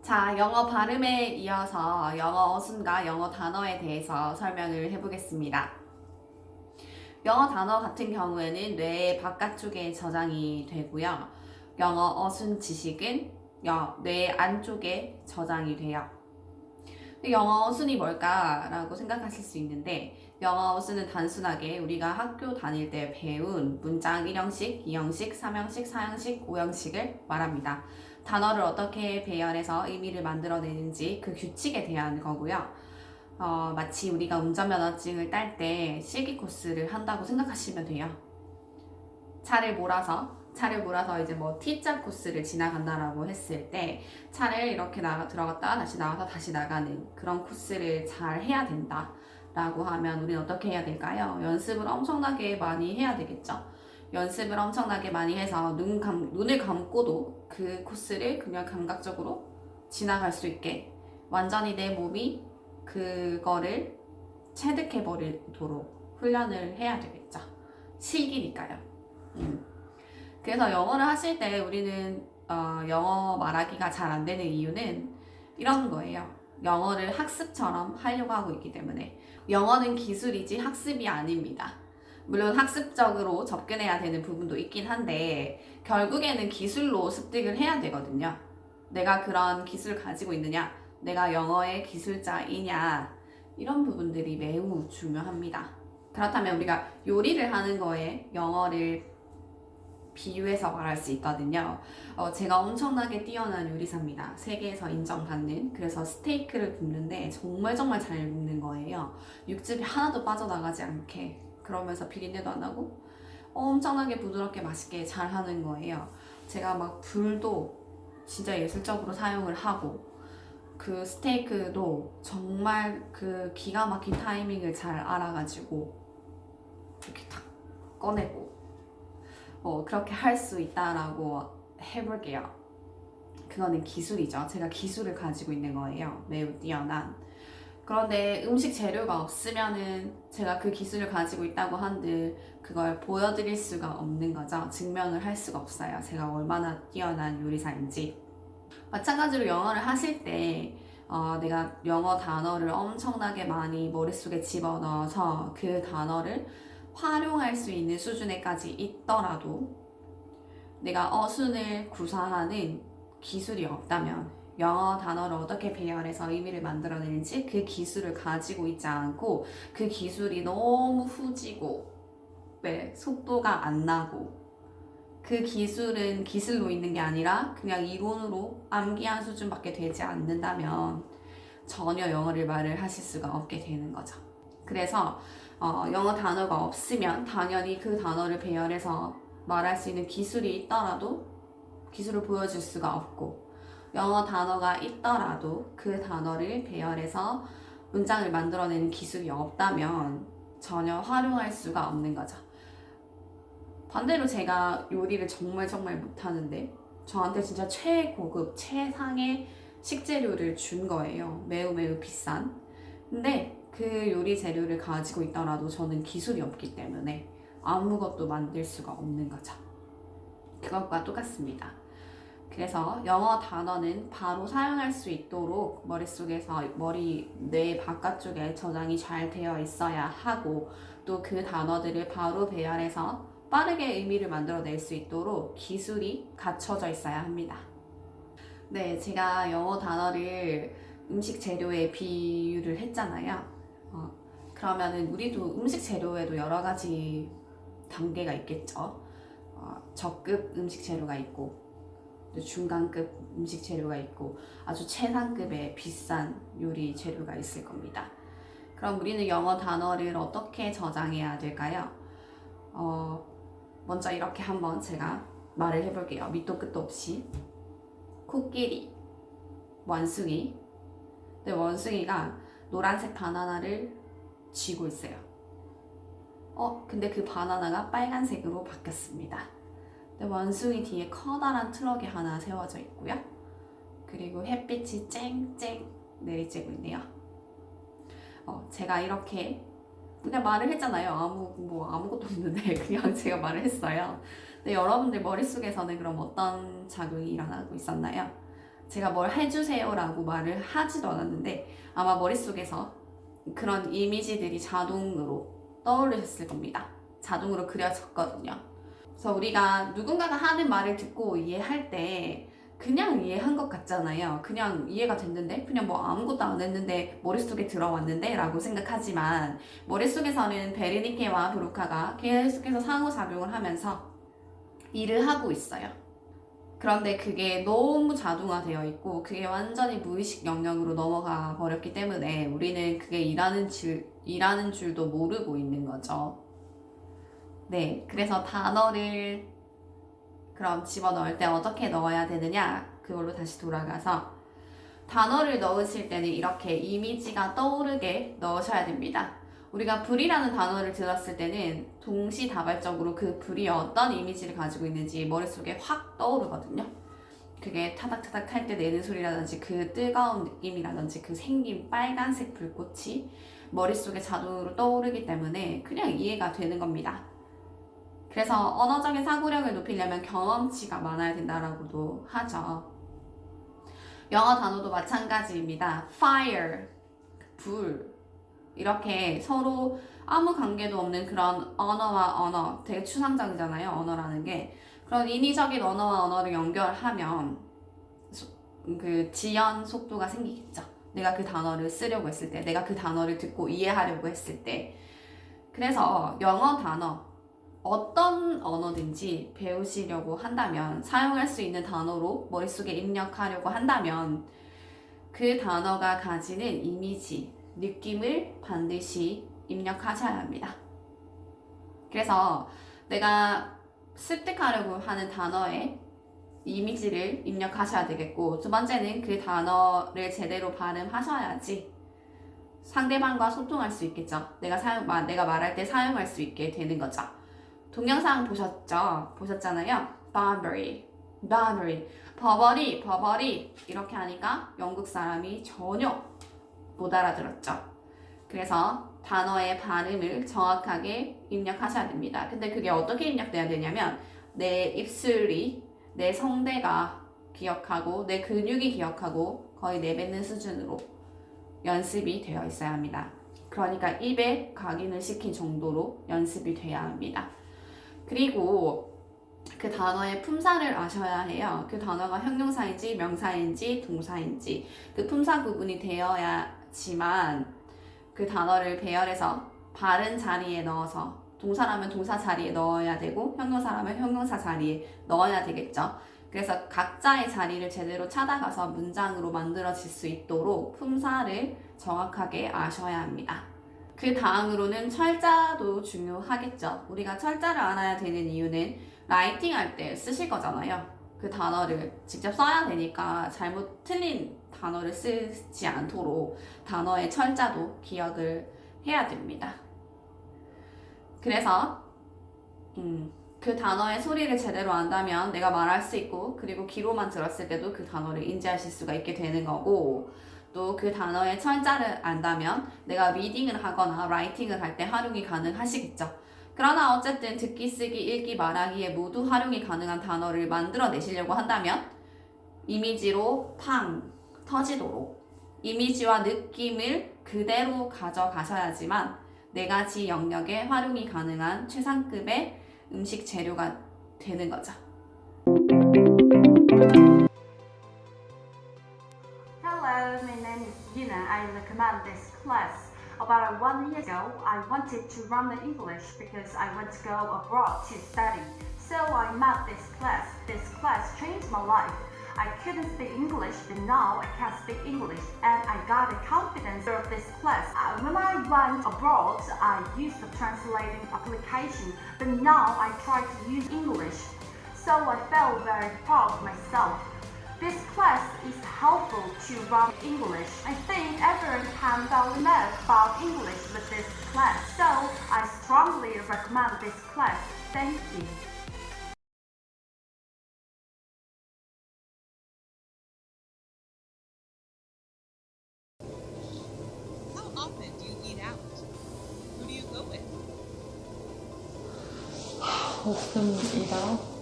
자, 영어 발음에 이어서 영어 어순과 영어 단어에 대해서 설명을 해보겠습니다. 영어 단어 같은 경우에는 뇌의 바깥쪽에 저장이 되고요. 영어 어순 지식은 뇌 안쪽에 저장이 돼요. 영어 어순이 뭘까라고 생각하실 수 있는데, 영어 어순은 단순하게 우리가 학교 다닐 때 배운 문장 1형식, 2형식, 3형식, 4형식, 5형식을 말합니다. 단어를 어떻게 배열해서 의미를 만들어내는지 그 규칙에 대한 거고요. 마치 우리가 운전면허증을 딸 때 실기 코스를 한다고 생각하시면 돼요. 차를 몰아서 이제 뭐 T자 코스를 지나간다라고 했을 때 차를 이렇게 들어갔다가 다시 나와서 다시 나가는 그런 코스를 잘 해야 된다라고 하면 우리는 어떻게 해야 될까요? 연습을 엄청나게 많이 해야 되겠죠. 연습을 엄청나게 많이 해서 눈을 감고도 그 코스를 그냥 감각적으로 지나갈 수 있게 완전히 내 몸이 그거를 체득해 버리도록 훈련을 해야 되겠죠. 실기니까요. 그래서 영어를 하실 때 우리는 영어 말하기가 잘 안 되는 이유는 이런 거예요. 영어를 학습처럼 하려고 하고 있기 때문에. 영어는 기술이지 학습이 아닙니다. 물론 학습적으로 접근해야 되는 부분도 있긴 한데 결국에는 기술로 습득을 해야 되거든요. 내가 그런 기술을 가지고 있느냐, 내가 영어의 기술자이냐, 이런 부분들이 매우 중요합니다. 그렇다면 우리가 요리를 하는 거에 영어를 비유해서 말할 수 있거든요. 제가 엄청나게 뛰어난 요리사입니다. 세계에서 인정받는. 그래서 스테이크를 굽는데 정말 잘 굽는 거예요. 육즙이 하나도 빠져나가지 않게. 그러면서 비린내도 안 나고 엄청나게 부드럽게 맛있게 잘 하는 거예요. 제가 막 불도 진짜 예술적으로 사용을 하고 그 스테이크도 정말 그 기가 막힌 타이밍을 잘 알아가지고 이렇게 탁 꺼내고 그렇게 할 수 있다라고 해볼게요. 그거는 기술이죠. 제가 기술을 가지고 있는 거예요. 매우 뛰어난. 그런데 음식 재료가 없으면은 제가 그 기술을 가지고 있다고 한들 그걸 보여드릴 수가 없는 거죠. 증명을 할 수가 없어요. 제가 얼마나 뛰어난 요리사인지. 마찬가지로 영어를 하실 때 내가 영어 단어를 엄청나게 많이 머릿속에 집어넣어서 그 단어를 활용할 수 있는 수준에까지 있더라도 내가 어순을 구사하는 기술이 없다면 영어 단어를 어떻게 배열해서 의미를 만들어내는지 그 기술을 가지고 있지 않고 그 기술이 너무 후지고 속도가 안 나고 그 기술은 기술로 있는 게 아니라 그냥 이론으로 암기한 수준밖에 되지 않는다면 전혀 영어를 말을 하실 수가 없게 되는 거죠. 그래서 영어 단어가 없으면 당연히 그 단어를 배열해서 말할 수 있는 기술이 있더라도 기술을 보여줄 수가 없고 영어 단어가 있더라도 그 단어를 배열해서 문장을 만들어내는 기술이 없다면 전혀 활용할 수가 없는 거죠. 반대로 제가 요리를 정말 못하는데 저한테 진짜 최고급, 최상의 식재료를 준 거예요. 매우 비싼. 근데 그 요리 재료를 가지고 있더라도 저는 기술이 없기 때문에 아무것도 만들 수가 없는 거죠. 그것과 똑같습니다. 그래서 영어 단어는 바로 사용할 수 있도록 머릿속에서 뇌 바깥쪽에 저장이 잘 되어 있어야 하고 또 그 단어들을 바로 배열해서 빠르게 의미를 만들어낼 수 있도록 기술이 갖춰져 있어야 합니다. 네, 제가 영어 단어를 음식 재료에 비유를 했잖아요. 그러면은 우리도 음식 재료에도 여러 가지 단계가 있겠죠. 저급 음식 재료가 있고, 중간급 음식 재료가 있고, 아주 최상급의 비싼 요리 재료가 있을 겁니다. 그럼 우리는 영어 단어를 어떻게 저장해야 될까요? 먼저 이렇게 한번 제가 말을 해볼게요. 밑도 끝도 없이. 코끼리, 원숭이. 근데 원숭이가 노란색 바나나를 쥐고 있어요. 근데 그 바나나가 빨간색으로 바뀌었습니다. 근데 원숭이 뒤에 커다란 트럭이 하나 세워져 있고요. 그리고 햇빛이 쨍쨍 내리쬐고 있네요. 제가 이렇게 그냥 말을 했잖아요. 아무것도 없는데 그냥 제가 말을 했어요. 근데 여러분들 머릿속에서는 그럼 어떤 작용이 일어나고 있었나요? 제가 뭘 해주세요 라고 말을 하지도 않았는데 아마 머릿속에서 그런 이미지들이 자동으로 떠오르셨을 겁니다. 자동으로 그려졌거든요. 그래서 우리가 누군가가 하는 말을 듣고 이해할 때 그냥 이해한 것 같잖아요. 그냥 이해가 됐는데? 그냥 뭐 아무것도 안 했는데 머릿속에 들어왔는데? 라고 생각하지만 머릿속에서는 베르니케와 브루카가 계속해서 상호작용을 하면서 일을 하고 있어요. 그런데 그게 너무 자동화되어 있고 그게 완전히 무의식 영역으로 넘어가 버렸기 때문에 우리는 그게 일하는 줄도 모르고 있는 거죠. 네, 그래서 단어를 그럼 집어넣을 때 어떻게 넣어야 되느냐? 그걸로 다시 돌아가서 단어를 넣으실 때는 이렇게 이미지가 떠오르게 넣으셔야 됩니다. 우리가 불이라는 단어를 들었을 때는 동시다발적으로 그 불이 어떤 이미지를 가지고 있는지 머릿속에 확 떠오르거든요. 그게 타닥타닥 할 때 내는 소리라든지 그 뜨거운 느낌이라든지 그 생긴 빨간색 불꽃이 머릿속에 자동으로 떠오르기 때문에 그냥 이해가 되는 겁니다. 그래서 언어적인 사고력을 높이려면 경험치가 많아야 된다라고도 하죠. 영어 단어도 마찬가지입니다. fire, 불. 이렇게 서로 아무 관계도 없는 그런 언어와 언어, 되게 추상적이잖아요, 언어라는 게. 그런 인위적인 언어와 언어를 연결하면 그 지연 속도가 생기겠죠. 내가 그 단어를 쓰려고 했을 때, 내가 그 단어를 듣고 이해하려고 했을 때. 그래서 영어 단어, 어떤 언어든지 배우시려고 한다면, 사용할 수 있는 단어로 머릿속에 입력하려고 한다면 그 단어가 가지는 이미지, 느낌을 반드시 입력하셔야 합니다. 그래서 내가 습득하려고 하는 단어의 이미지를 입력하셔야 되겠고, 두 번째는 그 단어를 제대로 발음하셔야지 상대방과 소통할 수 있겠죠. 내가 말할 때 사용할 수 있게 되는 거죠. 동영상 보셨잖아요. Burberry, 버버리 이렇게 하니까 영국 사람이 전혀 못 알아들었죠. 그래서 단어의 발음을 정확하게 입력하셔야 됩니다. 근데 그게 어떻게 입력돼야 되냐면 내 입술이, 내 성대가 기억하고 내 근육이 기억하고 거의 내뱉는 수준으로 연습이 되어 있어야 합니다. 그러니까 입에 각인을 시킨 정도로 연습이 돼야 합니다. 그리고 그 단어의 품사를 아셔야 해요. 그 단어가 형용사인지 명사인지 동사인지 그 품사 구분이 되어야지만 그 단어를 배열해서 바른 자리에 넣어서, 동사라면 동사 자리에 넣어야 되고 형용사라면 형용사 자리에 넣어야 되겠죠. 그래서 각자의 자리를 제대로 찾아가서 문장으로 만들어질 수 있도록 품사를 정확하게 아셔야 합니다. 그 다음으로는 철자도 중요하겠죠. 우리가 철자를 알아야 되는 이유는 라이팅 할 때 쓰실 거잖아요. 그 단어를 직접 써야 되니까 잘못 틀린 단어를 쓰지 않도록 단어의 철자도 기억을 해야 됩니다. 그래서 그 단어의 소리를 제대로 안다면 내가 말할 수 있고, 그리고 귀로만 들었을 때도 그 단어를 인지하실 수가 있게 되는 거고, 또 그 단어의 철자를 안다면 내가 리딩을 하거나 라이팅을 할 때 활용이 가능하시겠죠. 그러나 어쨌든 듣기, 쓰기, 읽기, 말하기에 모두 활용이 가능한 단어를 만들어 내시려고 한다면 이미지로 팡 터지도록 이미지와 느낌을 그대로 가져가셔야지만 네 가지 영역에 활용이 가능한 최상급의 음식 재료가 되는 거죠. Hello, my name is Yuna. I recommend this class. About 1 year ago, I wanted to learn the English because I want to go abroad to study. So I met this class. This class changed my life. I couldn't speak English, but now I can speak English, and I got the confidence of this class. When I went abroad, I used the translating application, but now I try to use English. So I felt very proud of myself. This class is helpful to learn English. I think everyone can fall in love about English with this class. So I strongly recommend this class. Thank you. How often do you eat out? Who do you go with? 가끔이다.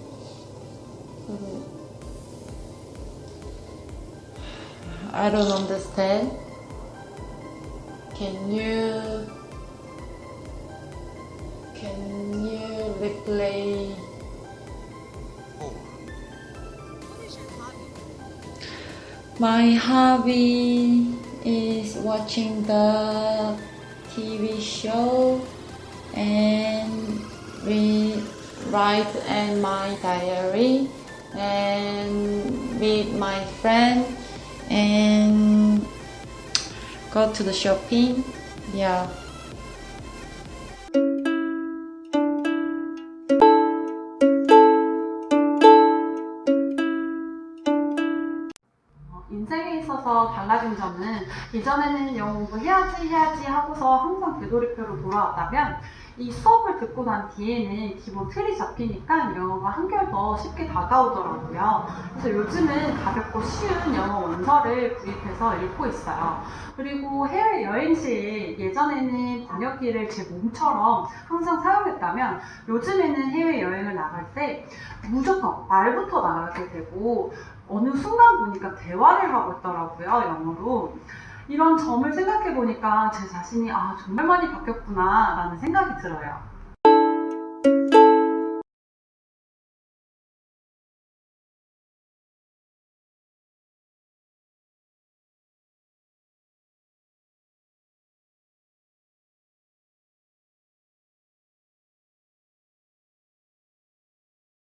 I don't understand. Can you replay? What is your hobby? My hobby is watching the TV show and write in my diary and meet my friend and go to the shopping. Yeah. 인생에 있어서 달라진 점은 이전에는 영어 공부해야지 하고서 항상 되돌이표로 돌아왔다면 이 수업을 듣고 난 뒤에는 기본 틀이 잡히니까 영어가 한결 더 쉽게 다가오더라고요. 그래서 요즘은 가볍고 쉬운 영어 원서를 구입해서 읽고 있어요. 그리고 해외여행 시 예전에는 번역기를 제 몸처럼 항상 사용했다면 요즘에는 해외여행을 나갈 때 무조건 말부터 나가게 되고 어느 순간 보니까 대화를 하고 있더라고요, 영어로. 이런 점을 생각해 보니까 제 자신이 정말 많이 바뀌었구나 라는 생각이 들어요.